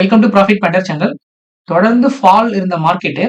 Welcome to profit பண்டர் channel. தொடர்ந்து fall இருந்த மார்க்கெட்டு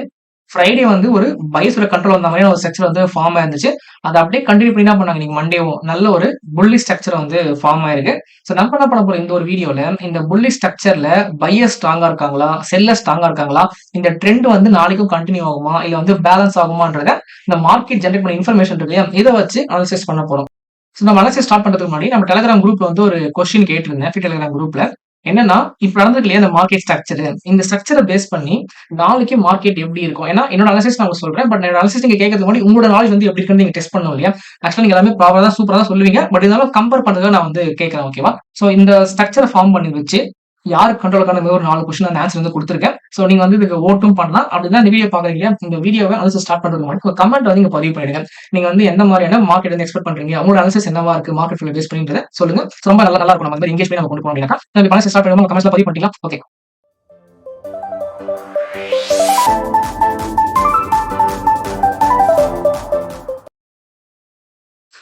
ஃப்ரைடே வந்து ஒரு பைஸோட கண்ட்ரோல் வந்த மாதிரி ஒரு ஸ்ட்ரக்சர் வந்து ஃபார்ம் ஆயிருந்துச்சு. அதை அப்படியே கண்டினியூ பண்ணி என்ன பண்ணாங்க, நீங்க மண்டேவும் நல்ல ஒரு புள்ளி ஸ்ட்ரக்சர் வந்து ஃபார்ம் ஆயிருக்கு. ஸோ நம்ம என்ன பண்ண போறோம் இந்த ஒரு வீடியோல, இந்த புள்ளி ஸ்ட்ரக்சர்ல பையர் ஸ்ட்ராங்கா இருக்காங்களா, செல்லர் ஸ்ட்ராங்கா இருக்காங்களா, இந்த ட்ரெண்ட் வந்து நாளைக்கும் கண்டினியூ ஆகுமா, இல்ல வந்து பேலன்ஸ் ஆகுமான்றத இந்த மார்க்கெட் ஜெனரேட் பண்ண இன்ஃபர்மேஷன் இருக்கு இல்லையா, இதை வச்சு அனாலிசிஸ் பண்ண போறோம். ஸோ நம்ம அனாலிசிஸ் ஸ்டார்ட் பண்றதுக்கு முன்னாடி நம்ம டெலிகிராம் குரூப்ல வந்து ஒரு கொஸ்டின் கேட்டிருந்தேன். டெலிகிராம் குரூப்ல என்னன்னா, இப்ப நடந்திருக்கு இல்லையா இந்த மார்க்கெட் ஸ்ட்ரக்சர், இந்த ஸ்ட்ரக்சரை பேஸ் பண்ணி நாளைக்கு மார்க்கெட் எப்படி இருக்கும். ஏன்னா என்னோட அனாலிசிஸ் நான் சொல்றேன், பட் என்னோட அனாலிசிஸ் நீங்க கேட்கறதுக்கு முன்னாடி உங்களோட நாலேஜ் வந்து எப்படி இருக்குன்னு நீங்க டெஸ்ட் பண்ணணும் இல்லையா. ஆக்சுவலா நீங்க எல்லாமே ப்ராப்பரா தான் சூப்பரா தான் சொல்லுவீங்க, பட் இருந்தாலும் கம்பேர் பண்றதுக்கு நான் வந்து கேட்கறேன். ஓகேவா? சோ இந்த ஸ்ட்ரக்சரை ஃபார்ம் பண்ணி வச்சு யாருக்கு கண்ட்ரோலுக்கான ஒரு 4 கொஸ்டின் அந்த ஆன்சர் வந்து கொடுத்துருக்கேன். சோ நீங்க வந்து இதுக்கு ஓட்டும் பண்ணலாம். அப்படின்னா இந்த வீடியோ பாக்குறீங்க இல்லையா, இந்த வீடியோவை அனாலிசிஸ் ஸ்டார்ட் பண்றதுக்கு முன்னாடி ஒரு கமெண்ட் வந்து நீங்க பதிவு பண்ணிடுங்க. நீங்க வந்து எந்த மாதிரியான மார்க்கெட் வந்து எக்ஸ்பெக்ட் பண்றீங்க, உங்களோட அனாலிசிஸ் என்னவா இருக்கு, மார்க்கெட் ஃபுல் பேஸ் பண்ணின்றத சொல்லுங்க. ரொம்ப நல்லா இருக்கும். நம்ம வந்து எங்கேஜ் பண்ணி நம்ம கொண்டு போறோம் அப்படின்னா நம்ம அனாலிசிஸ் ஸ்டார்ட் பண்ணும்போது கமெண்ட்ஸ்ல பதிவு பண்ணிக்கலாம். ஓகே,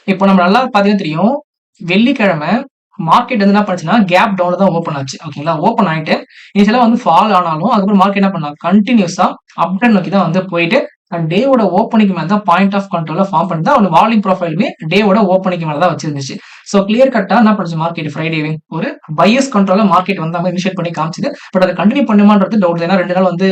இப்போ நம்ம நல்லா பாத்தீங்கன்னா தெரியும், வெள்ளிக்கிழமை மார்க்கெட் வந்து என்ன பண்ணுச்சுன்னா கேப் டவுன்ல தான் ஓப்பன் ஆச்சு. ஓகேங்களா? ஓப்பன் ஆயிட்டு இனிஷியலா வந்து ஃபால் ஆனாலும் அதுக்கப்புறம் மார்க்கெட் என்ன பண்ணா, கண்டினியூஸா அப் ட்ரெண்ட் நோக்கி தான் வந்து போயிட்டு டேவோட ஓப்பனிங் மேல தான் பாயிண்ட் ஆஃப் கண்ட்ரோல ஃபார்ம் பண்ணி தான் வால்யூம் ப்ரொஃபைலுமே டேவோட ஓப்பனிங் மேல தான் வச்சிருந்துச்சு. சோ கிளியர் கட்டா என்ன பண்ணுச்சு மார்க்கெட் ஃப்ரைடேவே ஒரு பையஸ் கண்ட்ரோல மார்க்கெட் வந்து நம்ம இனிஷியேட் பண்ணி காமிச்சது. பட் அதை கண்டினியூ பண்ணுமான்றது டவுட். ஏன்னா 2 நாள் வந்து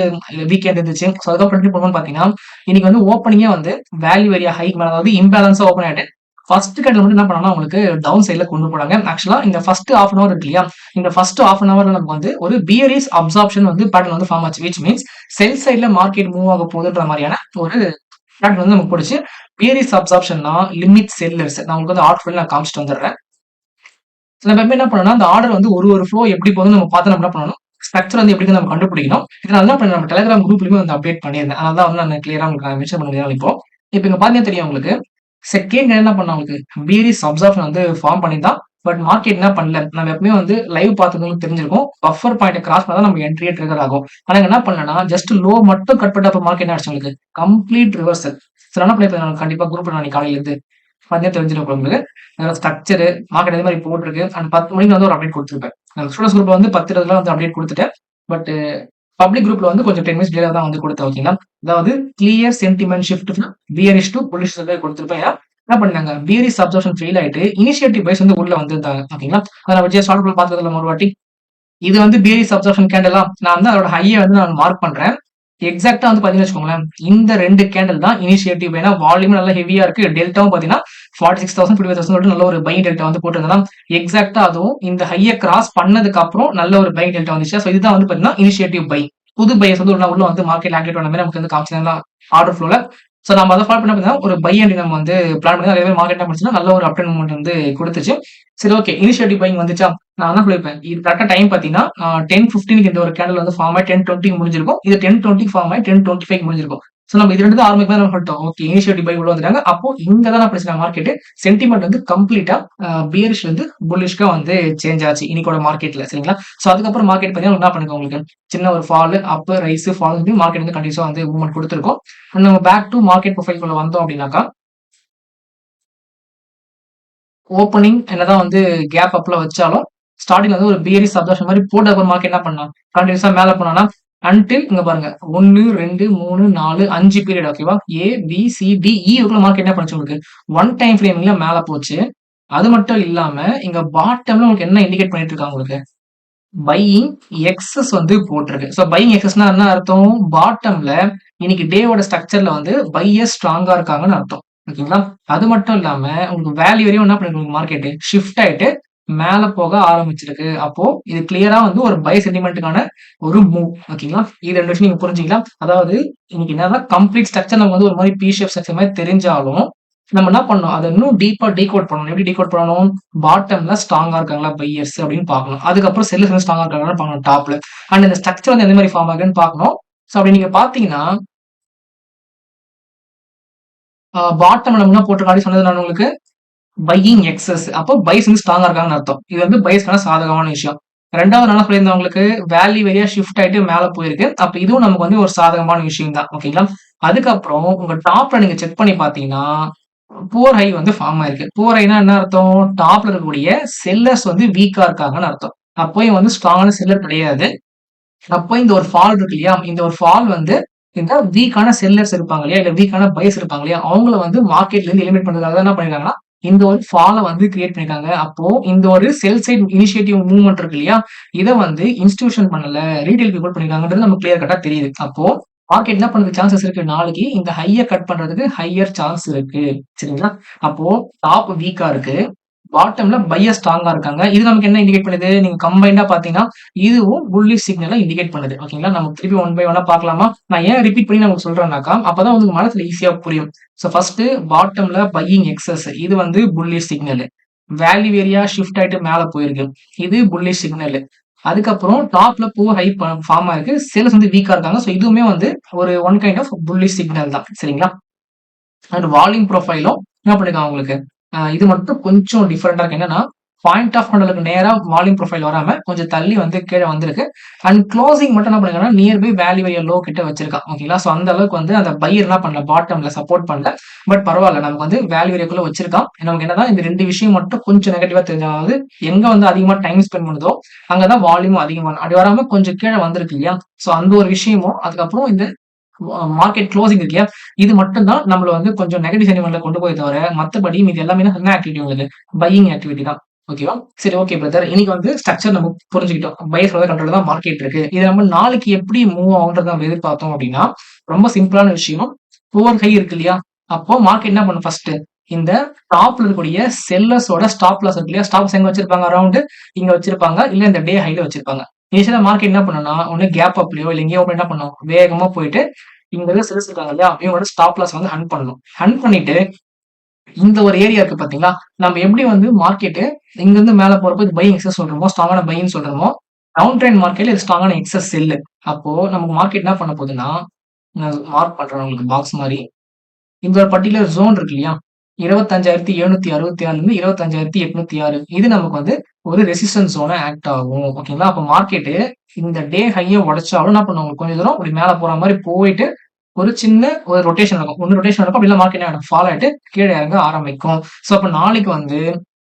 வீக்கெண்ட் இருந்துச்சு. சோ அதுக்கப்புறம் கண்டினியூ பண்ணுவோம்னு பாத்தீங்கன்னா இன்னைக்கு வந்து ஓப்பனிங்கே வந்து வேல்யூ ஏரியா ஹைக் மேல, அதாவது இம்பேலன்ஸா ஓப்பன் ஆயிட்டு ஃபர்ஸ்ட் கேண்டில் மட்டும் என்ன பண்ணாங்கன்னா உங்களுக்கு டவுன் சைட்ல கொண்டு போனாங்க. ஆக்சுவலா இந்த ஃபர்ஸ்ட் ஹாஃப் அன் அவர் இருக்கு இல்லையா, இந்த ஃபர்ஸ்ட் ஹாஃப் அன் அவர்ல நமக்கு வந்து ஒரு பியரிஷ் அப்சார்ப்ஷன் வந்து பேட்டர்ன் வந்து ஃபார்ம் ஆச்சு. விச் மீன்ஸ் செல் சைட்ல மார்க்கெட் மூவ் ஆக போகுதுன்ற மாதிரியான ஒரு பேட்டர்ன் வந்து நமக்கு போடுச்சு. பியரிஷ் அப்சார்ப்ஷன்னா லிமிட் செல்லர்ஸ். நான் உங்களுக்கு வந்து ஆர்டர் நான் காமிச்சிட்டு வந்துடுறேன். நம்ம எப்பவுமே என்ன பண்ணணும்னா அந்த ஆர்டர் வந்து ஒரு ஃப்ளோ எப்படி போகுதுன்னு நம்ம பார்த்து நம்ம என்ன பண்ணணும், ஸ்ட்ரக்சர் வந்து எப்படி நம்ம கண்டுபிடிக்கணும். இதனால தான் நம்ம டெலிகிராம் குரூப்லயுமே வந்து அப்டேட் பண்ணியிருந்தேன். அதனால தான் வந்து நான் கிளியரா உங்களுக்கு மென்ஷன் பண்ண முடியாது. இப்போ இங்க பாத்தீங்கன்னா தெரியும் உங்களுக்கு, செகண்ட் என்ன பண்ணா உங்களுக்கு பீரிஸ் அப்சார்ப்ஷன் வந்து ஃபார்ம் பண்ணிதான். பட் மார்க்கெட் என்ன பண்ணல, நம்ம எப்பவுமே வந்து லைவ் பார்த்தவங்களுக்கு தெரிஞ்சிருக்கும், பஃபர் பாயிண்ட் கிராஸ் பண்ணா தான் நம்ம என்ட்ரியே ட்ரிகர் ஆகும். ஆனா என்ன பண்ணலன்னா ஜஸ்ட் லோ மட்டும் கட் பண்ணப்ப மார்க்கெட் என்ன ஆச்சு உங்களுக்கு கம்ப்ளீட் ரிவர்சல். சோ என்ன பண்ணி கண்டிப்பா குரூப் நான் காலையில இருந்து பார்த்தீங்கன்னா தெரிஞ்சிருக்கும் உங்களுக்கு. ஸ்ட்ரக்சர் மார்க்கெட் இதே மாதிரி போட்டிருக்கு. அண்ட் 10 மணிக்கு வந்து ஒரு அப்டேட் கொடுத்துருப்பேன். ஸ்டூடெண்ட்ஸ் குரூப்ல வந்து 10:20 வந்து அப்டேட் கொடுத்துட்டேன். பட் பப்ளிக் குரூப்ல வந்து கொஞ்சம் 10 மினிட்ஸ் டிலே தான் வந்து கொடுத்தேன். ஓகேங்களா? அதாவது clear sentiment shift bearish to bullish கொடுத்திருப்பேன். என்ன பண்ணாங்க, பியரிஷ் அப்சர்ப்ஷன் ஃபெயில் ஆயிட்டு இனிஷியேட்டிவ் பைஸ் வந்து உள்ள வந்திருந்தாங்க. ஓகேங்களா? அதை நம்ம ஜஸ்ட் ஷார்ட் பார்த்ததுல ஒரு வாட்டி இது வந்து பியரிஷ் அப்சர்ப்ஷன் கேண்டலா, நான் வந்து அதோட ஹையை வந்து நான் மார்க் பண்றேன். எக்ஸாக்டா வந்து பாத்தீங்கன்னா வச்சுக்கோங்களேன், இந்த 2 கேண்டில் தான் இனிஷியேட்டிவ். ஏன்னா வால்யூம் நல்லா ஹெவியா இருக்கு. டெல்டாவும் பாத்தீங்கன்னா 46,000 55,000 நல்ல ஒரு பையிங் டெல்டா வந்து போட்டிருந்தா எக்ஸாக்டா அதுவும் இந்த ஹையை கிராஸ் பண்ணதுக்கு அப்புறம் நல்ல ஒரு பையிங் டெல்டா வந்துச்சு. ஸோ இதுதான் வந்து பாத்தீங்கன்னா இனிஷியேட்டிவ் பை. புது பையஸ் வந்து உள்ள வந்து மார்க்கெட் ஆக்டிவேட் பண்ண மாதிரி நமக்கு வந்து காமிச்சா ஆர்டர் ஃப்ளோல. சோ நம்ம அதை ஃபாலோ பண்ண ஒரு பை அண்ட் நம்ம வந்து பிளான் பண்ணி அதே மாதிரி மார்க்கெட் என்ன நல்ல ஒரு அப்டர்ன் மூவ்மெண்ட் வந்து கொடுத்துச்சு. சரி, ஓகே, இனிஷியேட்டிவ் பையிங் வந்துச்சா, நான் என்ன சொல்லிருப்பேன், இது கரெக்டா டைம் பாத்தீங்கன்னா 10:15 இந்த ஒரு கேண்டில் வந்து ஃபார்ம் ஆகி 10:20 முடிஞ்சிருக்கும். இது 10:20 ஃபார்ம் ஆகி 10:25 முடிஞ்சிருக்கும். சோ நம்ம இது 2 தான் ஆரம்பிக்கும் நம்ம சொல்லிட்டோம். ஓகே, இனிஷியேட்டிவ் பை உள்ள வந்துட்டாங்க. அப்போ இங்க தான் நான் பேசுறேன், மார்க்கெட் சென்டிமெண்ட் வந்து கம்ப்ளீட்டா பியரிஷ்ல இருந்து புல்லிஷ்கா வந்து சேஞ்ச் ஆச்சு இன்னைக்கோட மார்க்கெட்ல. சரிங்களா? சோ அதுக்கப்புறம் மார்க்கெட் பாத்தீங்கன்னா என்ன பண்ணுங்க, உங்களுக்கு சின்ன ஒரு ஃபால், அப் ரைஸ், ஃபால் வந்து மார்க்கெட் வந்து கண்டிப்பா வந்து மூவ்மெண்ட் கொடுத்துருக்கோம். நம்ம பேக் டு மார்க்கெட் ப்ரொஃபைல் குள்ள வந்தோம் அப்படின்னாக்கா, ஓப்பனிங் என்னதான் வந்து கேப் அப்ல வச்சாலும் ஸ்டார்டிங் வந்து ஒரு பியரிஷ் அப்சர்ப்ஷன் மாதிரி போட்ட மார்க்கெட் என்ன பண்ணா, கண்டினியூஸா மேல போனா அன்டில் இங்க பாருங்க 1 2 3 4 5 பீரியட். ஓகேவா? A B C D E market என்ன பண்ணுச்சு உங்களுக்கு ஒன் டைம் ஃப்ரேமிங்ல மேல போச்சு. அது மட்டும் இல்லாம இங்க பாட்டம்ல உங்களுக்கு என்ன இண்டிகேட் பண்ணிட்டு இருக்காங்க, உங்களுக்கு பையிங் எக்ஸஸ் வந்து போட்டிருக்கு. சோ பையிங் எக்ஸஸ்னா என்ன அர்த்தம், பாட்டம்ல இன்னைக்கு டேவோட ஸ்ட்ரக்சர்ல வந்து பையர் ஸ்ட்ராங்கா இருக்காங்கன்னு அர்த்தம். ஓகேங்களா? அது மட்டும் இல்லாம உங்களுக்கு வேல்யூ வரையும் என்ன பண்ணிருக்கு மார்க்கெட் ஷிஃப்ட் ஆயிட்டு மேல போக ஆரம்பிச்சிருக்கு. அப்போ இது கிளியரா வந்து ஒரு பை சென்டிமெண்ட்டுக்கான ஒரு மூவ். ஓகேங்களா? இது 2 விஷயம் நீங்க புரிஞ்சுக்கலாம். அதாவது இன்னைக்கு என்னதான் கம்ப்ளீட் ஸ்ட்ரக்சர் நமக்கு வந்து ஒரு மாதிரி பி ஷேப் ஸ்ட்ரக்சர் மாதிரி தெரிஞ்சாலும் நம்ம என்ன பண்ணணும், அதை இன்னும் டீப்பா டீகோட் பண்ணணும். எப்படி டீகோட் பண்ணணும், பாட்டம்ல ஸ்ட்ராங்கா இருக்காங்களா பையர்ஸ் அப்படின்னு பார்க்கணும். அதுக்கப்புறம் செல்லர்ஸ் வந்து ஸ்ட்ராங்கா இருக்காங்கன்னு பார்க்கணும் டாப்ல. அண்ட் இந்த ஸ்ட்ரக்சர் வந்து எந்த மாதிரி ஃபார்ம் ஆகுதுன்னு பார்க்கணும். ஸோ அப்படி நீங்க பாத்தீங்கன்னா பாட்டம் நம்ம என்ன போட்டிருக்காடி சொன்னது நான் உங்களுக்கு பையிங் எக்ஸஸ். அப்போ பைஸ் வந்து ஸ்ட்ராங்கா இருக்காங்கன்னு அர்த்தம். இது வந்து பைஸ்க்கான சாதகமான விஷயம். ரெண்டாவது என்ன சொல்லியிருந்தேன் உங்களுக்கு, வேல்யூ வெரியா ஷிஃப்ட் ஆயிட்டு மேல போயிருக்கு. அப்ப இதுவும் நமக்கு வந்து ஒரு சாதகமான விஷயம் தான். ஓகேங்களா? அதுக்கப்புறம் உங்க டாப்ல நீங்க செக் பண்ணி பாத்தீங்கன்னா புவர் ஹை வந்து ஃபார்ம் ஆயிருக்கு. புவர் ஹைனா என்ன அர்த்தம், டாப்ல இருக்கக்கூடிய செல்லர்ஸ் வந்து வீக்கா இருக்காங்கன்னு அர்த்தம். அப்போ இவன் வந்து ஸ்ட்ராங்கான செல்லர் கிடையாது. அப்போ இந்த ஒரு ஃபால் இருக்கு இல்லையா? இந்த ஒரு ஃபால் வந்து இந்த வீக்கான செல்லர்ஸ் இருப்பாங்க இல்லையா? இல்ல வீக்கான பையர்ஸ் இருப்பாங்க இல்லையா? அவங்கள வந்து மார்க்கெட்ல இருந்து எலிமினேட் பண்றதுக்காக என்ன பண்ணிருக்காங்கன்னா, இந்த ஒரு ஃபால வந்து கிரியேட் பண்ணியிருக்காங்க. அப்போ இந்த ஒரு செல் சைட் இனிஷியேட்டிவ் மூவ்மெண்ட் இருக்கு இல்லையா? இத வந்து இன்ஸ்டிடியூஷன் பண்ணல. ரீட்டெயில் பீப்பிள் பண்ணியிருக்காங்கன்றது நமக்கு கிளியர் கட்டா தெரியுது. அப்போ மார்க்கெட் என்ன பண்றதுக்கு சான்சஸ் இருக்கு? நாளைக்கு இந்த ஹைய கட் பண்றதுக்கு ஹையர் சான்ஸ் இருக்கு. சரிங்களா? அப்போ டாப் வீக்கா இருக்கு. பாட்டம்ல பையர் ஸ்ட்ராங்கா இருக்காங்க. இது நமக்கு என்ன இண்டிகேட் பண்ணுது? நீங்க கம்பைன்டா பார்த்தீங்கன்னா, இதுவும் புல்லிஷ் சிக்னல இண்டிகேட் பண்ணுது. ஓகேங்களா? நம்ம திருப்பி ஒன் பை ஒன்னா பார்க்கலாமா? நான் ஏன் ரிப்பீட் பண்ணி நான் உங்களுக்கு சொல்றேன்னாக்கா, அப்பதான் உங்களுக்கு மனசுல ஈஸியா புரியும். ஃபர்ஸ்ட்டு பாட்டம்ல பையிங் எக்ஸஸ் இது வந்து bullish signal. Value area shift ஆயிட்டு மேல போயிருக்கு. இது புல்லிஷ் சிக்னலு. அதுக்கப்புறம் டாப்ல ஹை ஃபார்ம் ஆயிருக்கு. சேல்ஸ் வந்து வீக்கா இருக்காங்க. இதுவுமே வந்து ஒரு one kind of bullish signal தான். சரிங்களா? அண்ட் வால்யூம் ப்ரொஃபைலும் என்ன பண்ணிருக்காங்க உங்களுக்கு இது மட்டும் கொஞ்சம் டிஃபரெண்டா இருக்கு. என்னன்னா பாயிண்ட் ஆஃப் கண்ட்ரோலுக்கு நேரா வால்யூம் ப்ரொஃபைல் வராம கொஞ்சம் தள்ளி வந்து கீழே வந்திருக்கு. அண்ட் க்ளோசிங் மட்டும் என்ன பண்ணிருக்காங்கன்னா nearby value area low கிட்ட வச்சிருக்கான். ஓகேங்களா? சோ அந்த அளவுக்கு வந்து அந்த பையர் என்ன பண்ணல பாட்டம்ல சப்போர்ட் பண்ணல. பட் பரவாயில்ல நமக்கு வந்து வேல்யூ ஏரியாக்குள்ள வச்சிருக்கான். நமக்கு என்னதான் இந்த ரெண்டு விஷயம் மட்டும் கொஞ்சம் நெகட்டிவா தெரிஞ்சாவது எங்க வந்து அதிகமா டைம் ஸ்பெண்ட் பண்ணுதோ அங்கதான் வால்யூம் அதிகமா அப்படி வராம கொஞ்சம் கீழே வந்திருக்கு இல்லையா? சோ அந்த ஒரு விஷயமும் அதுக்கப்புறம் இந்த மார்க்கெட் க்ளோசிங் இருக்கு இல்லையா? இது மட்டும் தான் நம்மள வந்து கொஞ்சம் நெகட்டிவ் சென்டிமென்ட்ல கொண்டு போய் தவிர, மத்தபடி மீதி எல்லாமே என்ன ஆக்டிவிட்டி உங்களுக்கு? பையிங் ஆக்டிவிட்டி தான். ஓகேவா? சரி ஓகே பிரதர். இன்னைக்கு வந்து ஸ்ட்ரக்சர் நம்ம புரிஞ்சுக்கிட்டோம். பையர்ஸ் கண்ட்ரோல்ல தான் மார்க்கெட் இருக்கு. இத நம்ம நாளைக்கு எப்படி மூவ் ஆகும்ன்றத நம்ம எதிர்பார்த்தோம் அப்படின்னா, ரொம்ப சிம்பிளான விஷயம். புவர் ஹை இருக்கு இல்லையா? அப்போ மார்க்கெட் என்ன பண்ணும் ஃபர்ஸ்ட்? இந்த டாப்ல இருக்கக்கூடிய செல்லர்ஸோட ஸ்டாப் லாஸ் இருக்கு இல்லையா? ஸ்டாப் லாஸ் எங்க வச்சிருப்பாங்க? அரவுண்ட் இங்க வச்சிருப்பாங்க. இல்ல இந்த டே ஹைல வச்சிருப்பாங்க. இனிஷியலா மார்க்கெட் என்ன பண்ணும்னா, ஒண்ணு கேப் அப்லயோ இல்ல எங்கேயோ என்ன பண்ணும்? வேகமா போயிட்டு இங்க இருக்க செல்ஸ் இருக்காங்க இல்லையா? இவங்களோட ஸ்டாப் லாஸ் வந்து ஹண்ட் பண்ணணும். ஹண்ட் பண்ணிட்டு இந்த ஒரு ஏரியா இருக்கு பாத்தீங்களா? நம்ம எப்படி வந்து மார்க்கெட் இங்க இருந்து மேல போறப்போ இது பையிங் எக்ஸஸ் சொல்றோமோ, ஸ்ட்ராங்கான பையின்னு சொல்றோமோ, டவுன் ட்ரெண்ட் மார்க்கெட்ல இது ஸ்ட்ராங்கான எக்ஸஸ் செல்லு. அப்போ நமக்கு மார்க்கெட் என்ன பண்ண போகுதுன்னா, நான் மார்க் பண்றேன் உங்களுக்கு பாக்ஸ் மாரி. இந்த ஒரு பர்ட்டிகுலர் ஜோன் இருக்கு இல்லையா? 25,766 இருந்து 25,806 இது நமக்கு வந்து ஒரு ரெசிஸ்டன்ஸ் ஜோனா ஆக்ட் ஆகும். ஓகேங்களா? அப்ப மார்க்கெட் இந்த டே ஹைய உடைச்சாலும் என்ன பண்ணும்? கொஞ்சம் தூரம் அப்படி மேல போற மாரி போயிட்டு ஒரு சின்ன ஒரு ரொட்டேஷன் நடக்கும். ஒண்ணு ரொட்டேஷன் நடக்கும். அப்படி இல்ல மார்க்கெட் என்ன ஆயிடும்? ஃபால் ஆயிட்டு கீழ இறங்க ஆரம்பிக்கும். அப்ப நாளைக்கு வந்து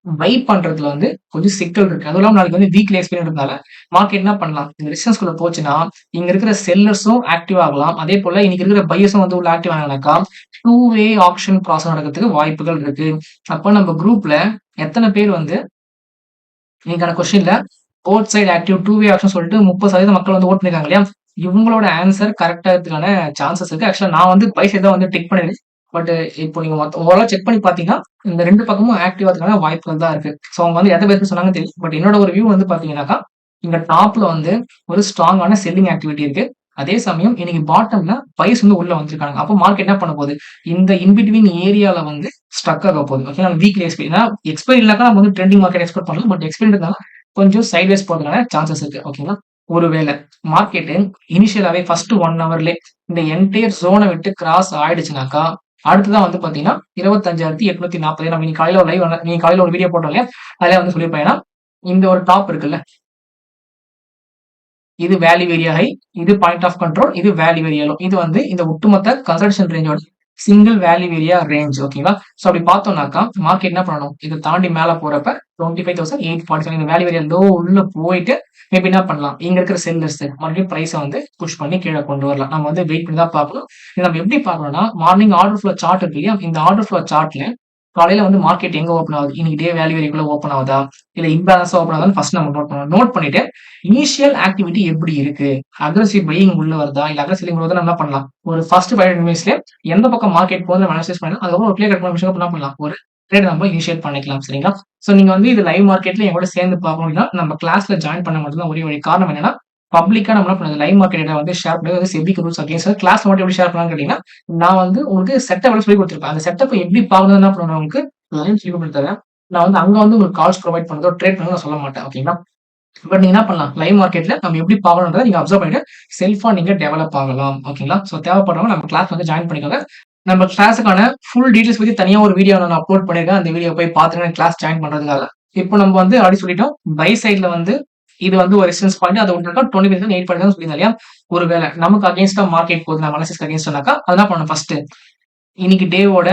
பை பண்றதுல வந்து கொஞ்சம் சிக்கல் இருக்கு. அதுவும் இல்லாம நாளைக்கு வந்து வீக்லி எக்ஸ்பீரியன்றதுனால மார்க்கெட் என்ன பண்ணலாம்? இந்த ரெசிஸ்டன்ஸ் குள்ள போச்சுன்னா, இங்க இருக்கிற செல்லர்ஸும் ஆக்டிவ் ஆகலாம். அதே போல இன்னைக்கு இருக்கிற பையர்ஸும் வந்து உள்ள ஆக்டிவ் ஆனாங்கனாக்கா, டூ வே ஆப்ஷன் ப்ராசஸ் நடக்கிறதுக்கு வாய்ப்புகள் இருக்கு. அப்ப நம்ம குரூப்ல எத்தன பேர் வந்து இன்னைக்கான கொஸ்டின்ல both side active two way option சொல்லிட்டு 30% மக்கள் வந்து ஓட் பண்ணிருக்காங்க இல்லையா? இவங்களோட ஆன்சர் கரெக்ட்டா இருக்கிறதுக்கான சான்சஸ் இருக்கு. ஆக்சுவலா நான் வந்து பை சைடு தான் வந்து டிக் பண்ணிருக்கேன். பட் இப்போ நீங்க ஓவராலா செக் பண்ணி பார்த்தீங்கன்னா, இந்த 2 பக்கமும் ஆக்டிவ் ஆகுறதுக்கான வாய்ப்புகள் தான் இருக்கு. அவங்க வந்து எத பேஸ் பண்ணி சொன்னாங்கன்னு தெரியல. பட் என்னோட ஒரு வியூ வந்து பார்த்தீங்கன்னாக்கா, இங்க டாப்ல வந்து ஒரு ஸ்ட்ராங்கான செல்லிங் ஆக்டிவிட்டி இருக்கு. அதே சமயம் இன்னைக்கு பாட்டம்ல பைஸ் வந்து உள்ள வந்திருக்காங்க. அப்போ மார்க்கெட் என்ன பண்ண போகுது? இந்த இன் பிட்வீன் ஏரியால வந்து ஸ்ட்ரக் ஆக போகுது. ஓகேங்களா? வீக்லி எக்ஸ்பைரி ஏன்னா எக்ஸ்பைரி இல்லனாக்கா நம்ம வந்து ட்ரெண்டிங் மார்க்கெட் எக்ஸ்பெக்ட் பண்ணலாம். பட் எக்ஸ்பைரின்றதுனால கொஞ்சம் சைட்வேஸ் போறதுக்கான சான்சஸ் இருக்கு. ஓகேங்களா? ஒருவேளை மார்க்கெட் இனிஷியலாவே ஃபர்ஸ்ட் 1 ஹவர்லயே இந்த என்டையர் ஜோன விட்டு கிராஸ் ஆயிடுச்சுனாக்கா, அடுத்ததான் வந்து பார்த்தீங்கன்னா, 25,840 நம்ம இன்னைக்கு காலையில ஒரு நீங்க காலையில ஒரு வீடியோ போட்டோம் இல்லையா? அதுல வந்து சொல்லியிருப்பேன். ஏன்னா, இந்த ஒரு டாப் இருக்குல்ல, இது வேல்யூ ஏரியா ஹை, இது பாயிண்ட் ஆஃப் கண்ட்ரோல், இது வேல்யூ ஏரியா லோ. இது வந்து இந்த ஒட்டுமொத்த கன்சல்டேஷன் ரேஞ்சோட சிங்கிள் வேல்யூ ஏரியா ரேஞ்ச். ஓகேங்களா? அப்படி பார்த்தோம்னாக்கா, மார்க்கெட் என்ன பண்ணணும்? இத தாண்டி மேல போறப்ப 25,847 இந்த வேல்யூ ஏரியா லோ உள்ள போயிட்டு மேபி என்ன பண்ணலாம்? இங்க இருக்கிற செல்லர்ஸ் மறுபடியும் பிரைஸ வந்து புஷ் பண்ணி கீழ கொண்டு வரலாம். நம்ம வந்து வெயிட் பண்ணி தான் பார்க்கணும். இத நம்ம எப்படி பார்க்கணும்னா, மார்னிங் ஆர்டர் ஃப்ளோ சார்ட் இருக்கு இல்லையா? இந்த ஆர்டர் ஃப்ளோ சார்ட்ல காலையில வந்து மார்க்கெட் எங்க ஓப்பன் ஆகுது? இன்னைக்கு டே வேல்யூ ஏரியாக்குள்ள ஓப்பன் ஆகுதா? இல்ல இம்பேலன்ஸா ஓப்பன் ஆகுதான்னு ஃபர்ஸ்ட் நம்ம நோட் பண்ணணும். நோட் பண்ணிட்டு இனிஷியல் ஆக்டிவிட்டி எப்படி இருக்கு? அக்ரெசிவ் பையிங் உள்ள வருதா? இல்ல அக்ரெசிவ் செல்லிங் வருதா? நம்ம என்ன பண்ணலாம்? ஒரு ஃபர்ஸ்ட் 5 மினிட்ஸ்லயே எந்த பக்கம் மார்க்கெட் போகுதுன்னு நம்ம அனலைசிஸ் பண்ணலாம். அதுக்கப்புறம் ஒரு கிளியர் கட் பண்ண விஷயம் என்ன பண்ணலாம்? ஒரு ட்ரேட் நம்ம இனிஷியேட் பண்ணிக்கலாம். சரிங்களா? நீங்க வந்து இது லைவ் மார்க்கெட்ல என் கூட சேர்ந்து பார்க்கணும் அப்படின்னா, நம்ம கிளாஸ்ல ஜாயின் பண்ண மட்டும் தான் ஒரே வழி. காரணம் என்னன்னா, பப்ளிக்கா நம்ம என்ன பண்ணது லைவ் மார்க்கெட் டேட்டா வந்து ஷேர் பண்ணி வந்து செபிக்கு ரூல்ஸ் அகைன்ஸ்ட் கிளாஸ்ல மட்டும் எப்படி ஷேர் பண்ணலாம்னு கேட்டீங்கன்னா, நான் வந்து உங்களுக்கு செட்டப் சொல்லி கொடுத்துருப்பேன். அந்த செட்டப் எப்படி பார்க்கணும்னு என்ன பண்ணணும் உங்களுக்கு லைவ் சொல்லி கொடுத்துருக்கேன். நான் வந்து அங்க வந்து உங்களுக்கு கால்ஸ் ப்ரொவைட் பண்ணதோ, ட்ரேட் பண்ணதோ நான் சொல்ல மாட்டேன். ஓகேங்களா? பட் நீங்க என்ன பண்ணலாம்? லைவ் மார்க்கெட்ல நம்ம எப்படி பார்க்கணும்ன்றத நீங்க அப்சர்வ் பண்ணிட்டு செல்ஃபா நீங்க டெவலப் ஆகலாம். ஓகேங்களா? தேவைப்படுறவங்க நம்ம கிளாஸ் வந்து ஜாயின் பண்ணிக்கோங்க. நம்ம கிளாஸுக்கான ஃபுல் டீடைல்ஸ் பத்தி தனியா ஒரு வீடியோ நான் அப்லோட் பண்ணியிருக்கேன். அந்த வீடியோ போய் பார்த்துட்டு கிளாஸ் ஜாயின் பண்றதுக்காக. இப்போ நம்ம வந்து ஆல்ரெடி சொல்லிட்டோம். பை சைட்ல வந்து இது வந்து ஒரு ரெசிஸ்டன்ஸ் பாயிண்ட். அது ஒன்று 20 8 பாயிண்ட் சொல்லியிருந்தேன் இல்லையா? ஒருவேளை நமக்கு அகைன்ஸ்டா மார்க்கெட் போகுது. நம்ம அனாலிசிஸ்க்கு அகைன்ஸ்டானாக்கா அது என்ன பண்ணணும் ஃபர்ஸ்ட்? இன்னைக்கு டேவோட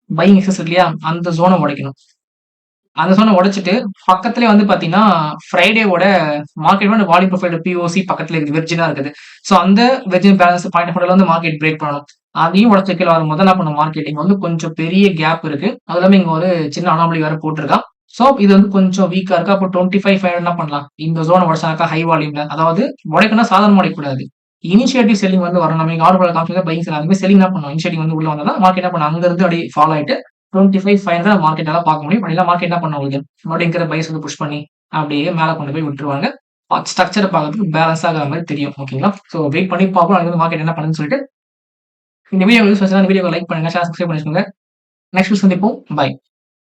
பையிங் எக்ஸஸ் இருக்கு இல்லையா? அந்த ஜோன உடைக்கணும். அந்த ஜோன உடைச்சுட்டு பக்கத்திலேயே வந்து பார்த்தீங்கன்னா, ஃப்ரைடேவோட மார்க்கெட்டோட வால்யூம் ப்ரொஃபைல் பிஓசி பக்கத்துல இருக்குது. வெர்ஜினா இருக்குது. ஸோ அந்த வெர்ஜின் பேலன்ஸ் பாயிண்ட் ஆஃப் வியூல வந்து மார்க்கெட் பிரேக் பண்ணணும். அதையும் உடைச்சு கீழ வரும்போது என்ன பண்ணும் மார்க்கெட் இங்க வந்து கொஞ்சம் பெரிய கேப் இருக்கு. அது இல்லாம இங்க ஒரு சின்ன அனாமலி வேற போட்டிருக்கான். ஸோ இது வந்து கொஞ்சம் வீக்கா இருக்கு. அப்போ 25,500 என்ன பண்ணலாம்? இந்த ஜோன உடைச்சானாக்கா ஹை வால்யூம்ல அதாவது உடைக்கணும்னா சாதாரணமா உடைக்கக்கூடாது. இனிஷியேட்டிவ் செல்லிங் வந்து வரணும். நம்ம இங்க ஆர்டர் காமிச்சது பையிங் செல் அதுமாரி செல்லிங் என்ன பண்ணும்? இனிஷியேட்டிவ் வந்து உள்ள வந்தா தான் மார்க்கெட் என்ன பண்ணும்? அங்க இருந்து அப்படியே ஃபாலோ ஆயிட்டு 25,500 மார்க்கெட்டால பார்க்க முடியும். அப்படிலாம் மார்க்கெட் என்ன பண்ணும் உங்களுக்கு? மறுபடியும் இருக்கிற பைஸ் வந்து புஷ் பண்ணி அப்படியே மேல கொண்டு போய் விட்டுருவாங்க. ஸ்ட்ரக்சர பார்க்கறதுக்கு பேலன்ஸ் ஆகுற மாரி தெரியும். ஓகேங்களா? ஸோ வெயிட் பண்ணி பார்ப்போம். அடுத்து வந்து மார்க்கெட் என்ன பண்ணுதுன்னு சொல்லிட்டு. இந்த வீடியோ யூஸ் ஆச்சுன்னா இந்த வீடியோவை லைக் பண்ணுங்க, ஷேர், சப்ஸ்கிரைப் பண்ணி வச்சுக்கோங்க. நெக்ஸ்ட் சந்திப்போம். பாய்.